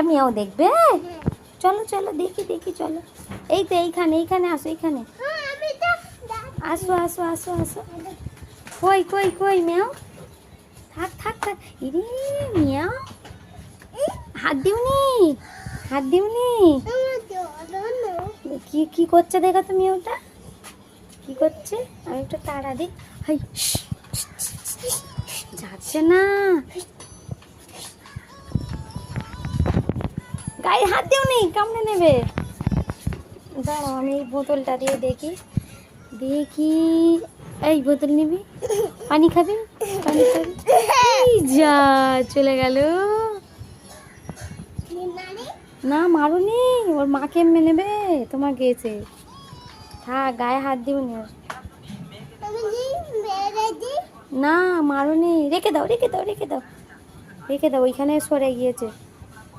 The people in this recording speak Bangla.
একটা মেয়েও দেখবে। চলো চলো দেখি দেখি চলো। এই তো এইখানে এইখানে আসো এইখানে আসো আসো আসো আসো। কই কই কই মেও, থাক থাক থাক। ইরে মিয়াও, হাত দিওনি হাত দিওনি। কি কি করছে দেখো তুমি, ওটা কি করছে? আমি একটু তাড়া দিই। হাই যাচ্ছে না, গায়ে হাত দিওনি, কামড়ে নেবে। দাঁড়াও আমি এই বোতলটা দিয়ে দেখি দেখি। এই বোতল নিবি, পানি খাবি? পানি খাবি? এই যা চলে গেল। না মারুনি, ওর মাকে এমনি নেবে, তোমার গেছে। থাক গায়ে হাত দিওনি ওর। না মারুনি, রেখে দাও রেখে দাও রেখে দাও রেখে দাও, ওইখানে সরে গিয়েছে।